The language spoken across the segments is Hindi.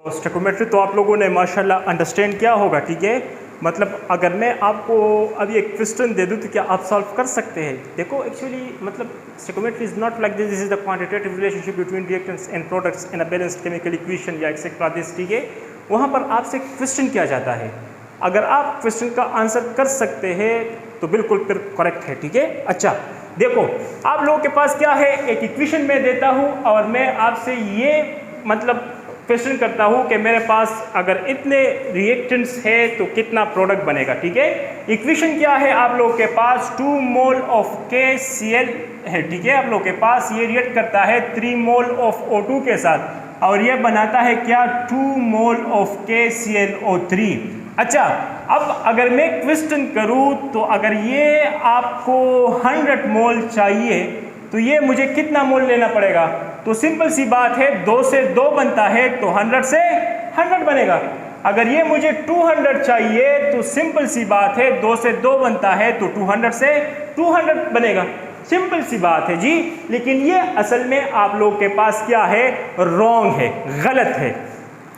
स्टोइकोमेट्री तो आप लोगों ने माशाल्लाह अंडरस्टैंड किया होगा, ठीक है। मतलब अगर मैं आपको अभी एक क्वेश्चन दे दूं तो क्या आप सॉल्व कर सकते हैं? देखो एक्चुअली मतलब stoichiometry is not like this is the quantitative relationship between reactants and products in a balanced chemical equation या एक्सेट्रा दिस, ठीक है। वहाँ पर आपसे क्वेश्चन किया जाता है, अगर आप क्वेश्चन का आंसर कर सकते हैं तो बिल्कुल फिर करेक्ट है, ठीक है। अच्छा देखो, आप लोगों के पास क्या है, एक इक्वेशन मैं देता हूँ और मैं आपसे ये मतलब क्वेश्चन करता हूँ कि मेरे पास अगर इतने रिएक्टेंट्स है तो कितना प्रोडक्ट बनेगा, ठीक है। इक्वेशन क्या है आप लोगों के पास, 2 मोल ऑफ KCl है, ठीक है। आप लोगों के पास ये रिएक्ट करता है 3 मोल ऑफ O2 के साथ और ये बनाता है क्या, 2 मोल ऑफ KClO3। अच्छा अब अगर मैं क्वेश्चन करूँ तो अगर ये आपको 100 मोल चाहिए तो ये मुझे कितना मोल लेना पड़ेगा? तो सिंपल सी बात है, 2 से 2 बनता है तो 100 से 100 बनेगा। अगर ये मुझे 200 चाहिए तो सिंपल सी बात है, 2 से 2 बनता है तो 200 से 200 बनेगा। सिंपल सी बात है जी। लेकिन ये असल में आप लोग के पास क्या है, रॉन्ग है, गलत है।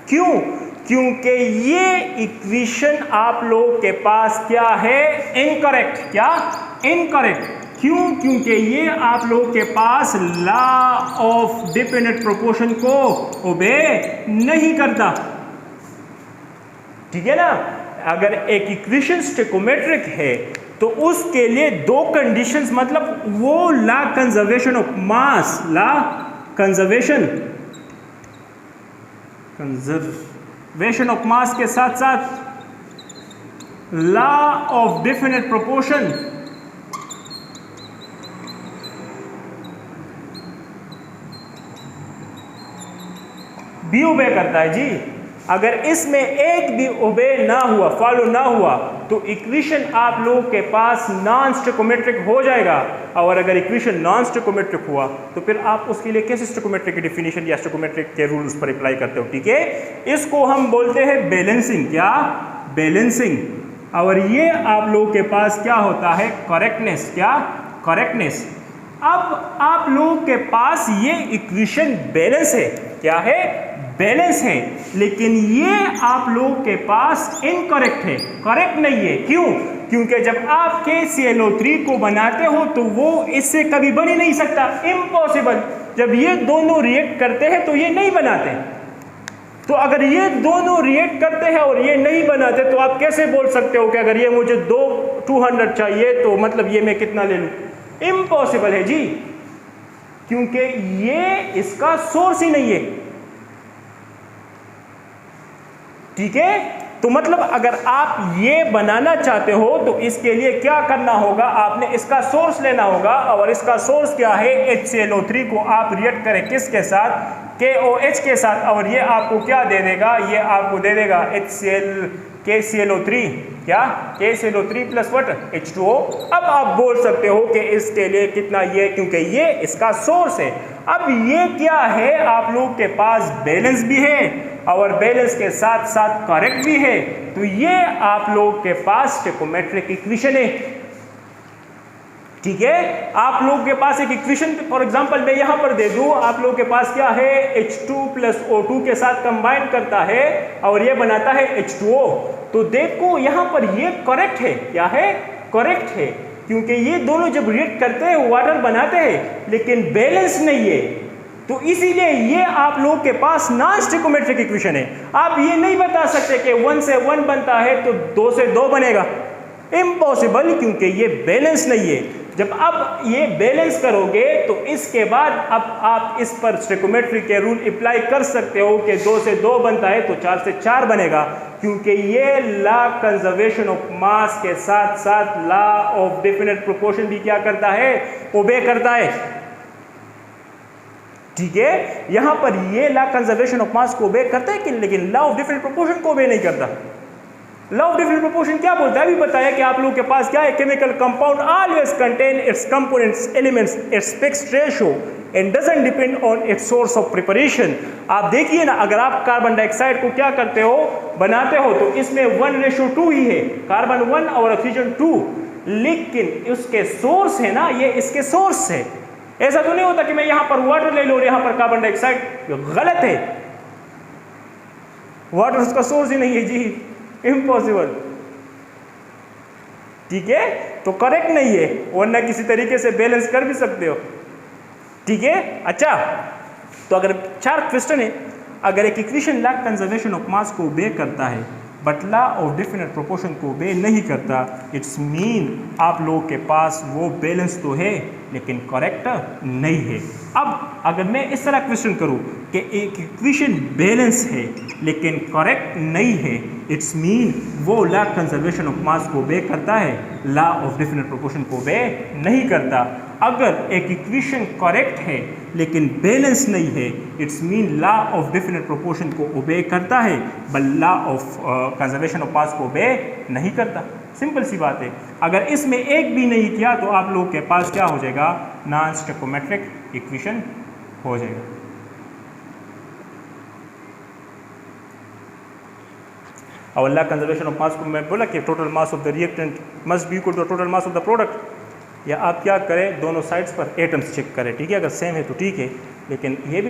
क्यों? क्योंकि ये इक्वेशन आप लोग के पास क्या है, इनकरेक्ट। क्या? इनकरेक्ट। क्यों? क्योंकि ये आप लोगों के पास लॉ ऑफ डिफिनिट प्रोपोर्शन को ओबे नहीं करता, ठीक है ना। अगर एक इक्वेशन स्टोइकोमेट्रिक है तो उसके लिए 2 कंडीशंस, मतलब वो law conservation of mass, law conservation of mass के साथ साथ लॉ ऑफ डिफिनिट प्रोपोर्शन भी ओबे करता है जी। अगर इसमें एक भी ओबे ना हुआ, फॉलो ना हुआ, तो इक्वेशन आप लोगों के पास नॉन स्टोइकोमेट्रिक हो जाएगा। और अगर इक्वेशन नॉन स्टोइकोमेट्रिक हुआ तो फिर आप उसके लिए कैसे स्टोइकोमेट्रिक की डेफिनेशन या स्टोइकोमेट्रिक के रूल्स पर अप्लाई करते हो, ठीक है। इसको हम बोलते हैं बैलेंसिंग। क्या? बैलेंसिंग। और ये आप लोगों के पास क्या होता है, करेक्टनेस। क्या? करेक्टनेस। अब आप लोगों के पास ये इक्वेशन बैलेंस है। क्या है? बैलेंस है। लेकिन ये आप लोगों के पास इनकरेक्ट है, करेक्ट नहीं है। क्यों? क्योंकि जब आप KClO3 को बनाते हो तो वो इससे कभी बन ही नहीं सकता, इम्पॉसिबल। जब ये दोनों रिएक्ट करते हैं तो ये नहीं बनाते। तो अगर ये दोनों रिएक्ट करते हैं और ये नहीं बनाते तो आप कैसे बोल सकते हो कि अगर ये मुझे 200 चाहिए तो मतलब ये मैं कितना ले लूं? इम्पॉसिबल है जी, क्योंकि ये इसका सोर्स ही नहीं है, ठीक है। तो मतलब अगर आप ये बनाना चाहते हो तो इसके लिए क्या करना होगा, आपने इसका सोर्स लेना होगा। और इसका सोर्स क्या है, HClO3 को आप रिएक्ट करें किसके साथ, KOH के साथ, और ये आपको क्या दे देगा, ये आपको दे देगा KClO3। क्या? KClO3 plus what, H2O। अब आप बोल सकते हो कि इसके लिए कितना, ये क्योंकि ये इसका सोर्स है। अब ये क्या है, आप लोग के पास बैलेंस भी है और बैलेंस के साथ साथ करेक्ट भी है। तो ये आप लोग के पास स्टोइकोमेट्रिक इक्वेशन है, ठीक है। आप लोग के पास एक इक्वेशन फॉर एग्जांपल मैं यहां पर दे दूं, आप लोग के पास क्या है, H2 प्लस O2 के साथ कंबाइन करता है और ये बनाता है H2O। तो देखो यहां पर ये करेक्ट है। क्या है? करेक्ट है, क्योंकि ये दोनों जब रिएक्ट करते हैं वाटर बनाते हैं, लेकिन बैलेंस नहीं है। तो इसीलिए ये आप लोग के पास नॉन स्टोइकोमेट्रिक इक्वेशन है। आप ये नहीं बता सकते कि 1 से 1 बनता है तो 2 से 2 बनेगा, इम्पॉसिबल, क्योंकि ये बैलेंस नहीं है। जब अब ये बैलेंस करोगे तो इसके बाद अब आप इस पर स्टोइकोमेट्री के रूल अप्लाई कर सकते हो कि 2 से 2 बनता है तो 4 से 4 बनेगा, क्योंकि ये लॉ कंजर्वेशन ऑफ मास के साथ साथ लॉ ऑफ डेफिनेट प्रोपोर्शन भी क्या करता है, ओबे करता है, ठीक है। यहां पर ये लॉ कंजर्वेशन ऑफ मास को ओबे करता है कि, लेकिन लॉ ऑफ डिफरेंट प्रोपोर्शन को ओबे नहीं करता। लॉ ऑफ डिफरेंट प्रोपोर्शन क्या बोलता है, अभी बताया कि आप लोगों के पास क्या है, chemical compound always contain it's components elements it's fixed ratio and doesn't depend on it's source of preparation. आप देखिए ना, अगर आप कार्बन डाइऑक्साइड को क्या करते हो, बनाते हो, तो इसमें 1:2 ही है, कार्बन 1 और ऑक्सीजन 2, लेकिन उसके सोर्स है ना, ये इसके सोर्स है। ऐसा तो नहीं होता कि मैं यहां पर वाटर ले लूं और यहां पर कार्बन डाइऑक्साइड, गलत है। वाटर उसका सोर्स ही नहीं है जी, इम्पॉसिबल। ठीक है, तो करेक्ट नहीं है, वरना किसी तरीके से बैलेंस कर भी सकते हो। ठीक है, अच्छा तो अगर 4 क्वेश्चन है, अगर एक equation law conservation of mass को ओबे करता है but law of definite proportion को ओबे नहीं करता, इट्स मीन आप लोगों के पास वो बैलेंस तो है लेकिन करेक्ट नहीं है। अब अगर मैं इस तरह क्वेश्चन करूं कि एक इक्वेशन बैलेंस है लेकिन करेक्ट नहीं है, इट्स मीन वो लॉ कंजर्वेशन ऑफ मास को ओबे करता है, लॉ ऑफ डेफिनेट प्रोपोर्शन को ओबे नहीं करता। अगर एक इक्वेशन करेक्ट है लेकिन बैलेंस नहीं है, it's mean law of definite proportion को ओबे करता है but law of conservation of mass को ओबे नहीं करता। सिंपल सी बात है। अगर इसमें एक भी नहीं किया तो आप लोगों के पास क्या हो जाएगा, नॉन स्टोइकोमेट्रिक इक्वेशन हो जाएगा। और लॉ कंजर्वेशन ऑफ मास को मैं बोला कि total mass of the reactant must be equal to total mass of the product, या आप क्या करें दोनों साइड्स पर एटम्स चेक करें। ठीक है, अगर सेम है तो ठीक है, लेकिन ये भी